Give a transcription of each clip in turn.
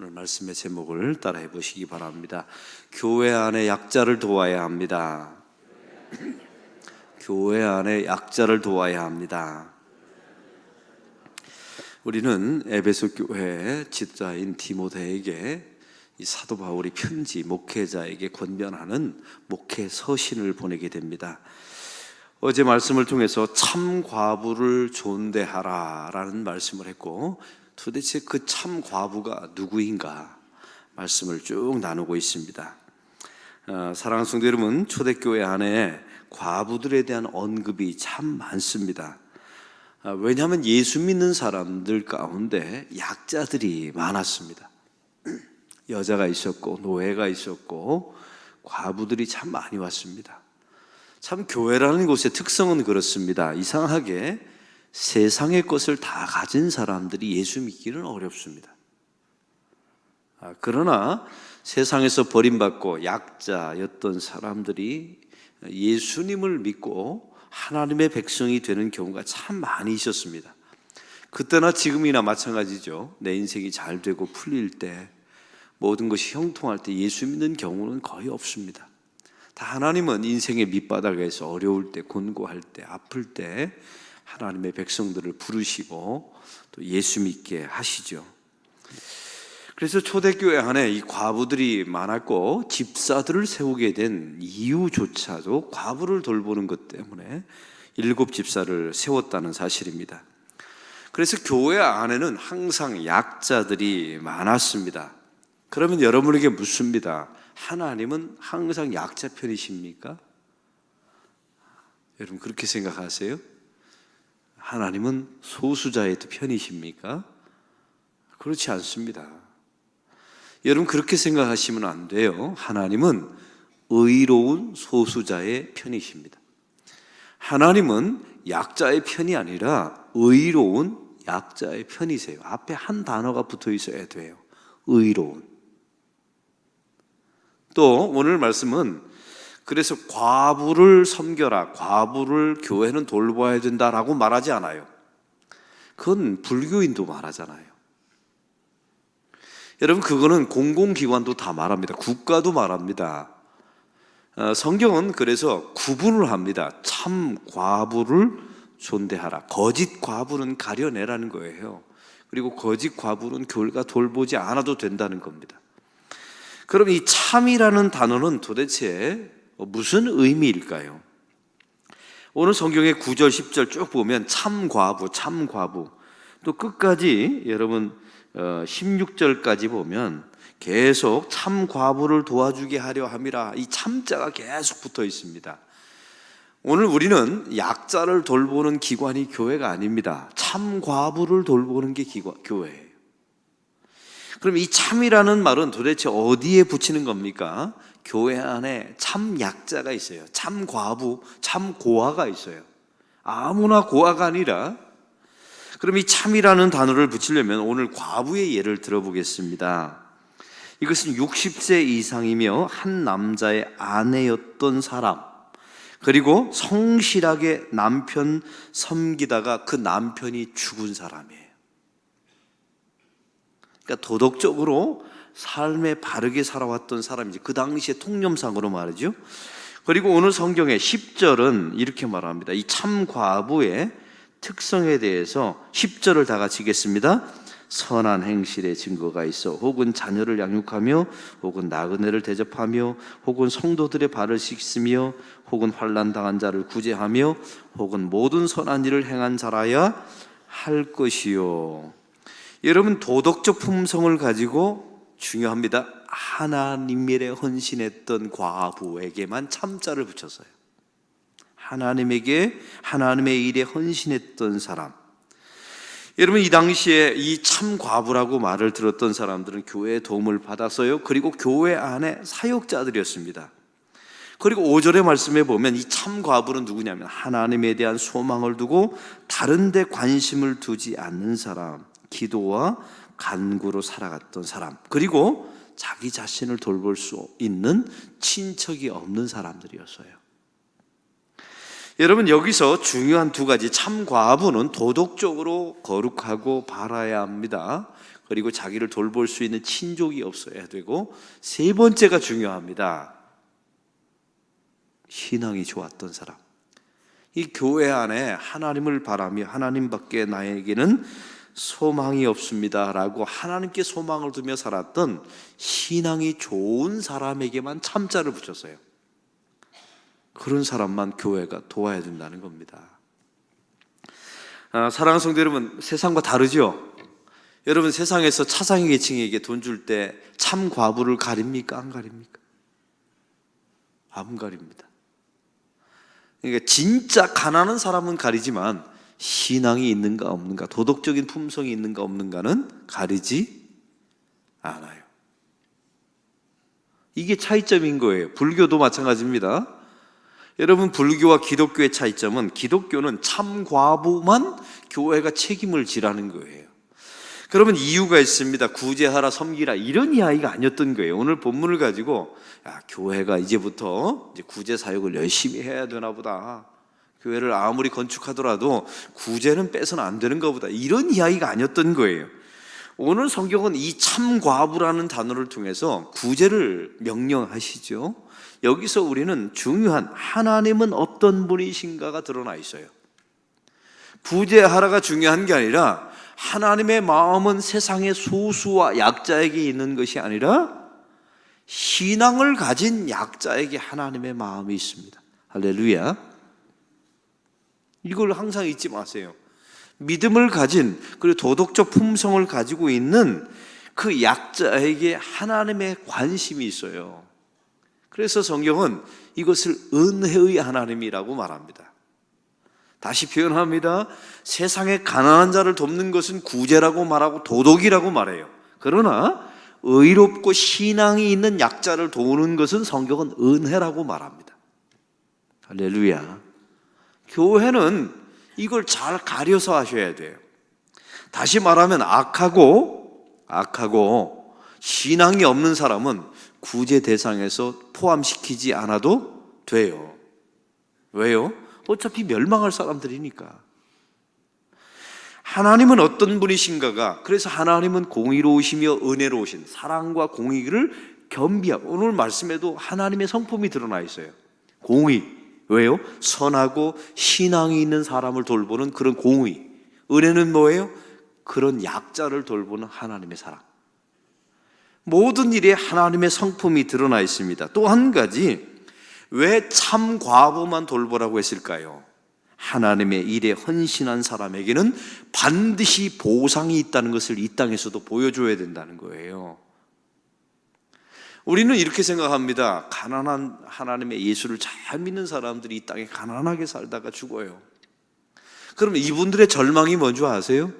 오늘 말씀의 제목을 따라해 보시기 바랍니다. 교회 안에 약자를 도와야 합니다. 교회 안에 약자를 도와야 합니다. 우리는 에베소 교회 지도자인 디모데에게 이 사도 바울이 편지 목회자에게 권면하는 목회 서신을 보내게 됩니다. 어제 말씀을 통해서 참 과부를 존대하라 라는 말씀을 했고, 도대체 그 참 과부가 누구인가 말씀을 쭉 나누고 있습니다. 사랑하는 성도 여러분, 초대교회 안에 과부들에 대한 언급이 참 많습니다. 왜냐하면 예수 믿는 사람들 가운데 약자들이 많았습니다. 여자가 있었고 노예가 있었고 과부들이 참 많이 왔습니다. 참 교회라는 곳의 특성은 그렇습니다. 이상하게 세상의 것을 다 가진 사람들이 예수 믿기는 어렵습니다. 그러나 세상에서 버림받고 약자였던 사람들이 예수님을 믿고 하나님의 백성이 되는 경우가 참 많이 있었습니다. 그때나 지금이나 마찬가지죠. 내 인생이 잘 되고 풀릴 때, 모든 것이 형통할 때 예수 믿는 경우는 거의 없습니다. 다 하나님은 인생의 밑바닥에서 어려울 때, 곤고할 때, 아플 때 하나님의 백성들을 부르시고 또 예수 믿게 하시죠. 그래서 초대교회 안에 이 과부들이 많았고, 집사들을 세우게 된 이유조차도 과부를 돌보는 것 때문에 7 집사를 세웠다는 사실입니다. 그래서 교회 안에는 항상 약자들이 많았습니다. 그러면 여러분에게 묻습니다. 하나님은 항상 약자 편이십니까? 여러분 그렇게 생각하세요? 하나님은 소수자의 편이십니까? 그렇지 않습니다. 여러분 그렇게 생각하시면 안 돼요. 하나님은 의로운 소수자의 편이십니다. 하나님은 약자의 편이 아니라 의로운 약자의 편이세요. 앞에 한 단어가 붙어 있어야 돼요. 의로운. 또 오늘 말씀은 그래서 과부를 섬겨라, 과부를 교회는 돌봐야 된다라고 말하지 않아요. 그건 불교인도 말하잖아요. 여러분 그거는 공공기관도 다 말합니다. 국가도 말합니다. 성경은 그래서 구분을 합니다. 참 과부를 존대하라. 거짓 과부는 가려내라는 거예요. 그리고 거짓 과부는 교회가 돌보지 않아도 된다는 겁니다. 그럼 이 참이라는 단어는 도대체 무슨 의미일까요? 오늘 성경의 9절, 10절 쭉 보면 참 과부, 또 끝까지 여러분 16절까지 보면 계속 참 과부를 도와주게 하려 함이라, 이 참자가 계속 붙어 있습니다. 오늘 우리는 약자를 돌보는 기관이 교회가 아닙니다. 참 과부를 돌보는 게 교회예요. 그럼 이 참이라는 말은 도대체 어디에 붙이는 겁니까? 교회 안에 참 약자가 있어요. 참 과부, 참 고아가 있어요. 아무나 고아가 아니라. 그럼 이 참이라는 단어를 붙이려면 오늘 과부의 예를 들어보겠습니다. 이것은 60세 이상이며 한 남자의 아내였던 사람, 그리고 성실하게 남편 섬기다가 그 남편이 죽은 사람이에요. 그러니까 도덕적으로 삶에 바르게 살아왔던 사람이지, 그 당시에 통념상으로 말이죠. 그리고 오늘 성경의 10절은 이렇게 말합니다. 이 참 과부의 특성에 대해서 10절을 다 같이 읽겠습니다. 선한 행실의 증거가 있어 혹은 자녀를 양육하며 혹은 나그네를 대접하며 혹은 성도들의 발을 씻으며 혹은 환난 당한 자를 구제하며 혹은 모든 선한 일을 행한 자라야 할 것이요. 여러분 도덕적 품성을 가지고 중요합니다. 하나님 일에 헌신했던 과부에게만 참자를 붙였어요. 하나님에게 하나님의 일에 헌신했던 사람. 여러분 이 당시에 이 참 과부라고 말을 들었던 사람들은 교회의 도움을 받았어요. 그리고 교회 안에 사역자들이었습니다. 그리고 5절의 말씀에 보면 이 참 과부는 누구냐면 하나님에 대한 소망을 두고 다른 데 관심을 두지 않는 사람, 기도와 간구로 살아갔던 사람, 그리고 자기 자신을 돌볼 수 있는 친척이 없는 사람들이었어요. 여러분 여기서 중요한 두 가지, 참 과부는 도덕적으로 거룩하고 바라야 합니다. 그리고 자기를 돌볼 수 있는 친족이 없어야 되고, 세 번째가 중요합니다. 신앙이 좋았던 사람. 이 교회 안에 하나님을 바라며 하나님밖에 나에게는 소망이 없습니다 라고 하나님께 소망을 두며 살았던 신앙이 좋은 사람에게만 참자를 붙였어요. 그런 사람만 교회가 도와야 된다는 겁니다. 사랑하는 성도 여러분, 세상과 다르죠? 여러분, 세상에서 차상위 계층에게 돈 줄 때 참 과부를 가립니까? 안 가립니까? 안 가립니다. 그러니까 진짜 가난한 사람은 가리지만 신앙이 있는가 없는가, 도덕적인 품성이 있는가 없는가는 가리지 않아요. 이게 차이점인 거예요. 불교도 마찬가지입니다. 여러분, 불교와 기독교의 차이점은, 기독교는 참 과부만 교회가 책임을 지라는 거예요. 그러면 이유가 있습니다. 구제하라, 섬기라, 이런 이야기가 아니었던 거예요. 오늘 본문을 가지고 교회가 이제부터 이제 구제 사역을 열심히 해야 되나 보다, 교회를 아무리 건축하더라도 구제는 빼서는 안 되는가 보다, 이런 이야기가 아니었던 거예요. 오늘 성경은 이 참과부라는 단어를 통해서 구제를 명령하시죠. 여기서 우리는 중요한 하나님은 어떤 분이신가가 드러나 있어요. 구제하라가 중요한 게 아니라 하나님의 마음은 세상의 소수와 약자에게 있는 것이 아니라 신앙을 가진 약자에게 하나님의 마음이 있습니다. 할렐루야. 이걸 항상 잊지 마세요. 믿음을 가진, 그리고 도덕적 품성을 가지고 있는 그 약자에게 하나님의 관심이 있어요. 그래서 성경은 이것을 은혜의 하나님이라고 말합니다. 다시 표현합니다. 세상에 가난한 자를 돕는 것은 구제라고 말하고 도덕이라고 말해요. 그러나 의롭고 신앙이 있는 약자를 도우는 것은 성경은 은혜라고 말합니다. 할렐루야. 교회는 이걸 잘 가려서 하셔야 돼요. 다시 말하면 악하고 신앙이 없는 사람은 구제 대상에서 포함시키지 않아도 돼요. 왜요? 어차피 멸망할 사람들이니까. 하나님은 어떤 분이신가가, 그래서 하나님은 공의로우시며 은혜로우신, 사랑과 공의를 겸비하고, 오늘 말씀에도 하나님의 성품이 드러나 있어요. 공의. 왜요? 선하고 신앙이 있는 사람을 돌보는 그런 공의. 은혜는 뭐예요? 그런 약자를 돌보는 하나님의 사랑. 모든 일에 하나님의 성품이 드러나 있습니다. 또 한 가지, 왜 참 과부만 돌보라고 했을까요? 하나님의 일에 헌신한 사람에게는 반드시 보상이 있다는 것을 이 땅에서도 보여줘야 된다는 거예요. 우리는 이렇게 생각합니다. 가난한 하나님의 예수를 잘 믿는 사람들이 이 땅에 가난하게 살다가 죽어요. 그럼 이분들의 절망이 뭔지 아세요?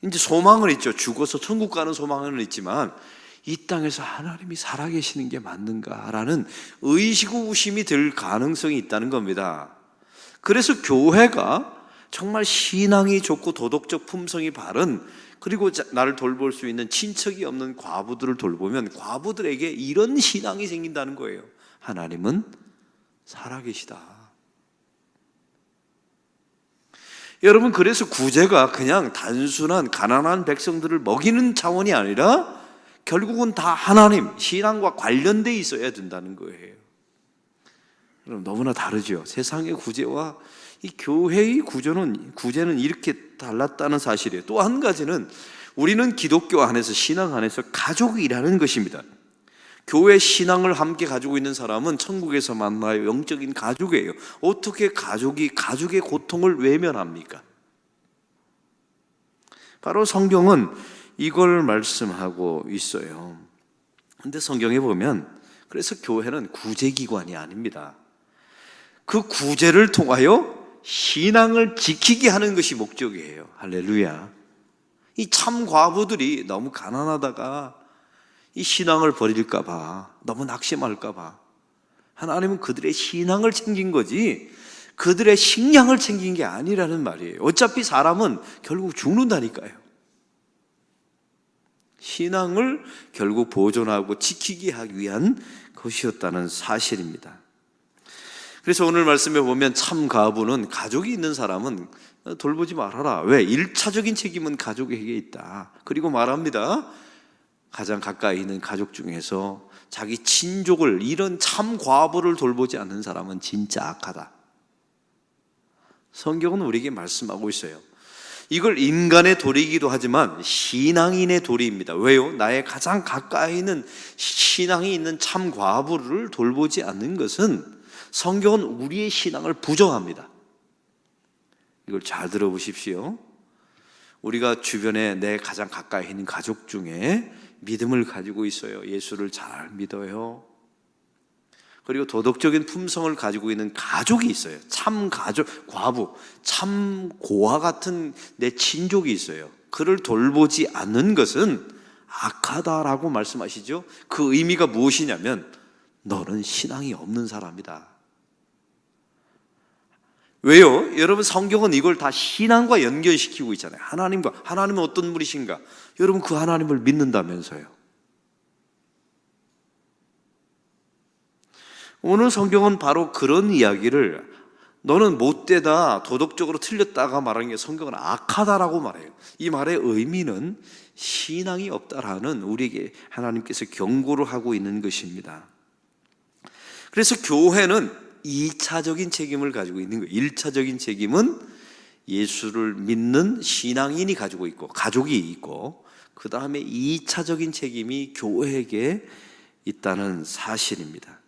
이제 소망은 있죠. 죽어서 천국 가는 소망은 있지만 이 땅에서 하나님이 살아계시는 게 맞는가라는 의구심이 들 가능성이 있다는 겁니다. 그래서 교회가 정말 신앙이 좋고 도덕적 품성이 바른, 그리고 나를 돌볼 수 있는 친척이 없는 과부들을 돌보면 과부들에게 이런 신앙이 생긴다는 거예요. 하나님은 살아계시다. 여러분, 그래서 구제가 그냥 단순한 가난한 백성들을 먹이는 차원이 아니라 결국은 다 하나님, 신앙과 관련돼 있어야 된다는 거예요. 그럼 너무나 다르죠. 세상의 구제와 이 교회의 구제는 이렇게 달랐다는 사실이에요. 또 한 가지는 우리는 기독교 안에서, 신앙 안에서 가족이라는 것입니다. 교회 신앙을 함께 가지고 있는 사람은 천국에서 만나요. 영적인 가족이에요. 어떻게 가족의 고통을 외면합니까? 바로 성경은 이걸 말씀하고 있어요. 근데 성경에 보면, 그래서 교회는 구제기관이 아닙니다. 그 구제를 통하여 신앙을 지키게 하는 것이 목적이에요. 할렐루야. 이 참 과부들이 너무 가난하다가 이 신앙을 버릴까봐, 너무 낙심할까봐 하나님은 그들의 신앙을 챙긴 거지 그들의 식량을 챙긴 게 아니라는 말이에요. 어차피 사람은 결국 죽는다니까요. 신앙을 결국 보존하고 지키게 하기 위한 것이었다는 사실입니다. 그래서 오늘 말씀에 보면 참 과부는 가족이 있는 사람은 돌보지 말아라. 왜? 1차적인 책임은 가족에게 있다. 그리고 말합니다. 가장 가까이 있는 가족 중에서 자기 친족을, 이런 참 과부를 돌보지 않는 사람은 진짜 악하다. 성경은 우리에게 말씀하고 있어요. 이걸 인간의 도리이기도 하지만 신앙인의 도리입니다. 왜요? 나의 가장 가까이 있는 신앙이 있는 참 과부를 돌보지 않는 것은 성경은 우리의 신앙을 부정합니다. 이걸 잘 들어보십시오. 우리가 주변에 내 가장 가까이 있는 가족 중에 믿음을 가지고 있어요. 예수를 잘 믿어요. 그리고 도덕적인 품성을 가지고 있는 가족이 있어요. 참 가족, 과부, 참 고아 같은 내 친족이 있어요. 그를 돌보지 않는 것은 악하다라고 말씀하시죠. 그 의미가 무엇이냐면 너는 신앙이 없는 사람이다. 왜요? 여러분, 성경은 이걸 다 신앙과 연결시키고 있잖아요. 하나님은 어떤 분이신가? 여러분, 그 하나님을 믿는다면서요. 오늘 성경은 바로 그런 이야기를, 너는 못되다, 도덕적으로 틀렸다가 말하는 게 성경은 악하다라고 말해요. 이 말의 의미는 신앙이 없다라는 우리에게 하나님께서 경고를 하고 있는 것입니다. 그래서 교회는 2차적인 책임을 가지고 있는 거예요. 1차적인 책임은 예수를 믿는 신앙인이 가지고 있고 가족이 있고, 그 다음에 2차적인 책임이 교회에게 있다는 사실입니다.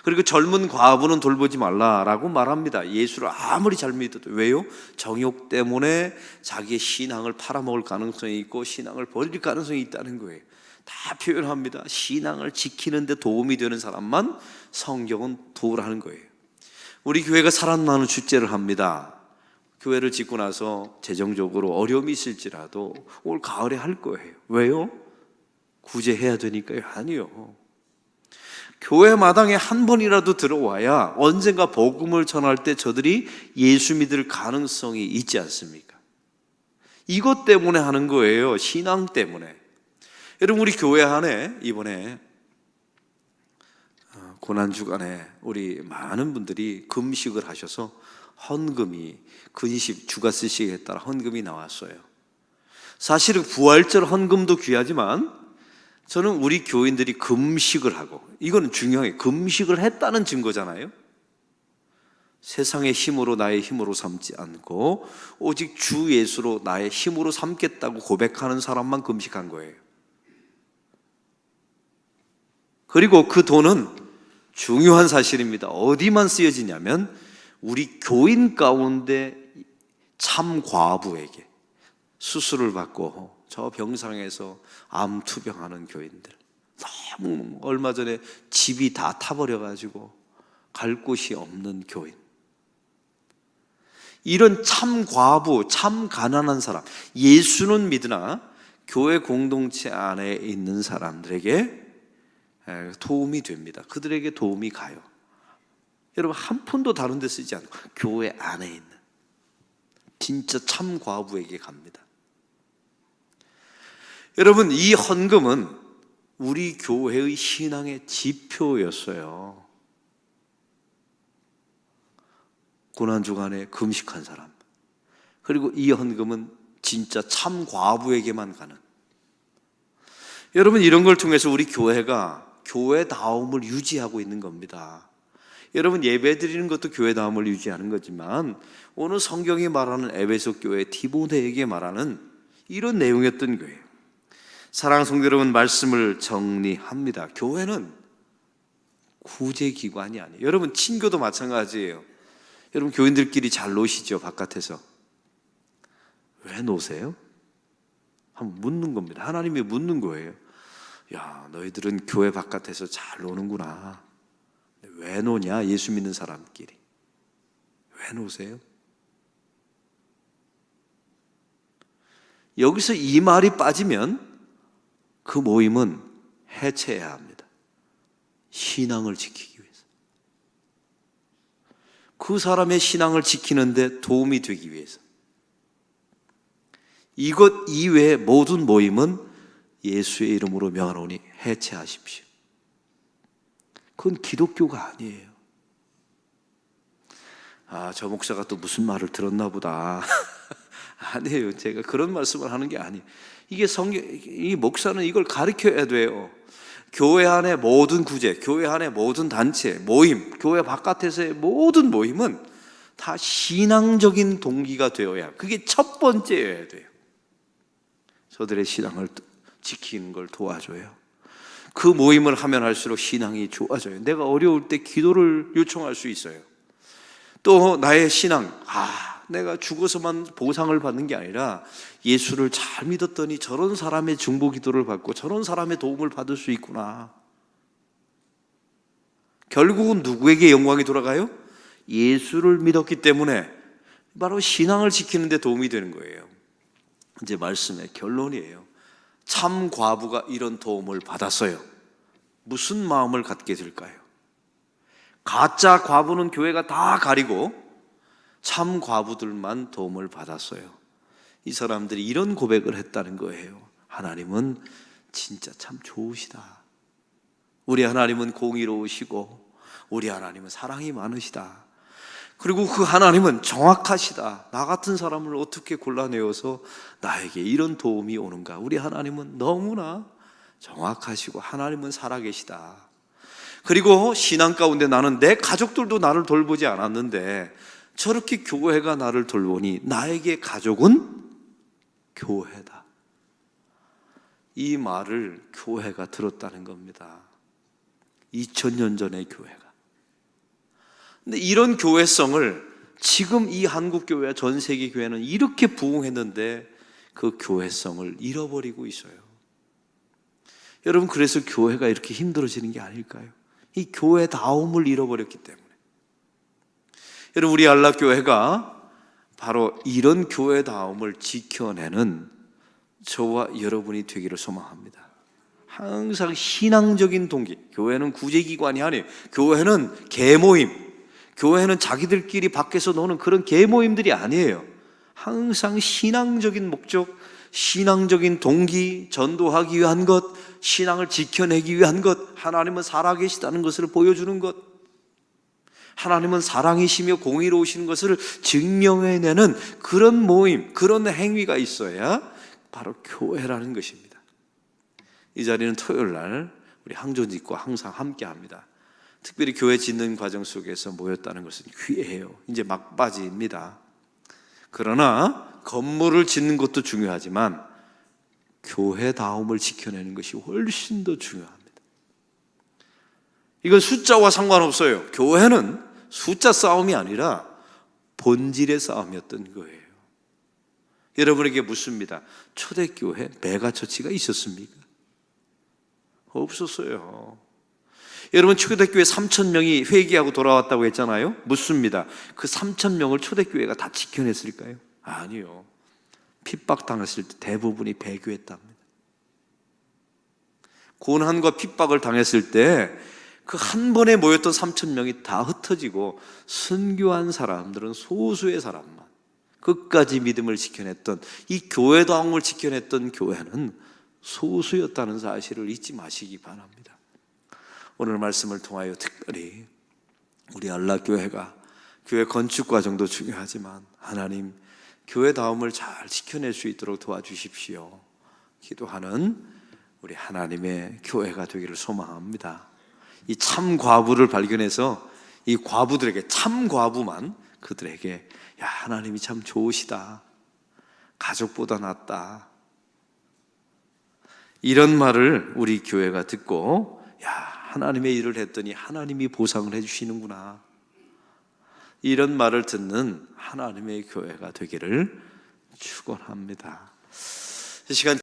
그리고 젊은 과부는 돌보지 말라라고 말합니다. 예수를 아무리 잘 믿어도. 왜요? 정욕 때문에 자기의 신앙을 팔아먹을 가능성이 있고 신앙을 버릴 가능성이 있다는 거예요. 다 표현합니다. 신앙을 지키는 데 도움이 되는 사람만 성경은 도우라는 거예요. 우리 교회가 살아나는 축제를 합니다. 교회를 짓고 나서 재정적으로 어려움이 있을지라도 올 가을에 할 거예요. 왜요? 구제해야 되니까요? 아니요. 교회 마당에 한 번이라도 들어와야 언젠가 복음을 전할 때 저들이 예수 믿을 가능성이 있지 않습니까? 이것 때문에 하는 거예요. 신앙 때문에. 여러분, 우리 교회 안에 이번에 고난주간에 우리 많은 분들이 금식을 하셔서 헌금이, 근식 주가 쓰시기에 따라 헌금이 나왔어요. 사실은 부활절 헌금도 귀하지만 저는 우리 교인들이 금식을 하고, 이건 중요해요. 금식을 했다는 증거잖아요. 세상의 힘으로 나의 힘으로 삼지 않고 오직 주 예수로 나의 힘으로 삼겠다고 고백하는 사람만 금식한 거예요. 그리고 그 돈은 중요한 사실입니다. 어디만 쓰여지냐면 우리 교인 가운데 참 과부에게, 수술을 받고 저 병상에서 암 투병하는 교인들, 너무 얼마 전에 집이 다 타버려가지고 갈 곳이 없는 교인, 이런 참 과부, 참 가난한 사람, 예수는 믿으나 교회 공동체 안에 있는 사람들에게 도움이 됩니다. 그들에게 도움이 가요. 여러분, 한 푼도 다른 데 쓰지 않고 교회 안에 있는 진짜 참 과부에게 갑니다. 여러분, 이 헌금은 우리 교회의 신앙의 지표였어요. 고난주간에 금식한 사람, 그리고 이 헌금은 진짜 참 과부에게만 가는. 여러분, 이런 걸 통해서 우리 교회가 교회다움을 유지하고 있는 겁니다. 여러분, 예배 드리는 것도 교회다움을 유지하는 거지만 오늘 성경이 말하는 에베소 교회 디모데에게 말하는 이런 내용이었던 거예요. 사랑하는 성도 여러분, 말씀을 정리합니다. 교회는 구제기관이 아니에요. 여러분, 친교도 마찬가지예요. 여러분, 교인들끼리 잘 노시죠? 바깥에서. 왜 노세요? 한번 묻는 겁니다. 하나님이 묻는 거예요. 야, 너희들은 교회 바깥에서 잘 노는구나. 왜 노냐? 예수 믿는 사람끼리. 왜 노세요? 여기서 이 말이 빠지면 그 모임은 해체해야 합니다. 신앙을 지키기 위해서. 그 사람의 신앙을 지키는데 도움이 되기 위해서. 이것 이외의 모든 모임은 예수의 이름으로 명하노니 해체하십시오. 그건 기독교가 아니에요. 저 목사가 또 무슨 말을 들었나 보다. 아니에요. 제가 그런 말씀을 하는 게 아니에요. 이게 이 목사는 이걸 가르쳐야 돼요. 교회 안의 모든 구제, 교회 안의 모든 단체, 모임, 교회 바깥에서의 모든 모임은 다 신앙적인 동기가 되어야, 그게 첫 번째여야 돼요. 저들의 신앙을 지키는 걸 도와줘요. 그 모임을 하면 할수록 신앙이 좋아져요. 내가 어려울 때 기도를 요청할 수 있어요. 또 나의 신앙, 내가 죽어서만 보상을 받는 게 아니라 예수를 잘 믿었더니 저런 사람의 중보 기도를 받고 저런 사람의 도움을 받을 수 있구나. 결국은 누구에게 영광이 돌아가요? 예수를 믿었기 때문에 바로 신앙을 지키는 데 도움이 되는 거예요. 이제 말씀의 결론이에요. 참 과부가 이런 도움을 받았어요. 무슨 마음을 갖게 될까요? 가짜 과부는 교회가 다 가리고 참 과부들만 도움을 받았어요. 이 사람들이 이런 고백을 했다는 거예요. 하나님은 진짜 참 좋으시다. 우리 하나님은 공의로우시고 우리 하나님은 사랑이 많으시다. 그리고 그 하나님은 정확하시다. 나 같은 사람을 어떻게 골라내어서 나에게 이런 도움이 오는가. 우리 하나님은 너무나 정확하시고 하나님은 살아계시다. 그리고 신앙 가운데 나는 내 가족들도 나를 돌보지 않았는데 저렇게 교회가 나를 돌보니 나에게 가족은 교회다. 이 말을 교회가 들었다는 겁니다. 2000년 전의 교회가. 근데 이런 교회성을 지금 이 한국 교회와 전 세계 교회는 이렇게 부흥했는데 그 교회성을 잃어버리고 있어요. 여러분, 그래서 교회가 이렇게 힘들어지는 게 아닐까요? 이 교회다움을 잃어버렸기 때문에. 여러분, 우리 안락교회가 바로 이런 교회다움을 지켜내는 저와 여러분이 되기를 소망합니다. 항상 신앙적인 동기, 교회는 구제기관이 아니에요. 교회는 개모임, 교회는 자기들끼리 밖에서 노는 그런 개모임들이 아니에요. 항상 신앙적인 목적, 신앙적인 동기, 전도하기 위한 것, 신앙을 지켜내기 위한 것, 하나님은 살아계시다는 것을 보여주는 것, 하나님은 사랑이시며 공의로우신 것을 증명해내는 그런 모임, 그런 행위가 있어야 바로 교회라는 것입니다. 이 자리는 토요일 날 우리 항존직과 항상 함께합니다. 특별히 교회 짓는 과정 속에서 모였다는 것은 귀해요. 이제 막바지입니다. 그러나 건물을 짓는 것도 중요하지만 교회다움을 지켜내는 것이 훨씬 더 중요합니다. 이건 숫자와 상관없어요. 교회는 숫자 싸움이 아니라 본질의 싸움이었던 거예요. 여러분에게 묻습니다. 초대교회 메가처치가 있었습니까? 없었어요. 여러분, 초대교회 3,000명이 회개하고 돌아왔다고 했잖아요. 묻습니다. 그 3,000명을 초대교회가 다 지켜냈을까요? 아니요. 핍박당했을 때 대부분이 배교했답니다. 고난과 핍박을 당했을 때 그 한 번에 모였던 3,000명이 다 흩어지고 순교한 사람들은 소수의 사람만, 끝까지 믿음을 지켜냈던, 이 교회다움을 지켜냈던 교회는 소수였다는 사실을 잊지 마시기 바랍니다. 오늘 말씀을 통하여 특별히 우리 안락교회가 교회 건축 과정도 중요하지만 하나님 교회다움을 잘 지켜낼 수 있도록 도와주십시오. 기도하는 우리 하나님의 교회가 되기를 소망합니다. 이 참 과부를 발견해서 이 과부들에게, 참 과부만 그들에게 야, 하나님이 참 좋으시다, 가족보다 낫다, 이런 말을 우리 교회가 듣고 야, 하나님의 일을 했더니 하나님이 보상을 해주시는구나, 이런 말을 듣는 하나님의 교회가 되기를 축원합니다. 이 시간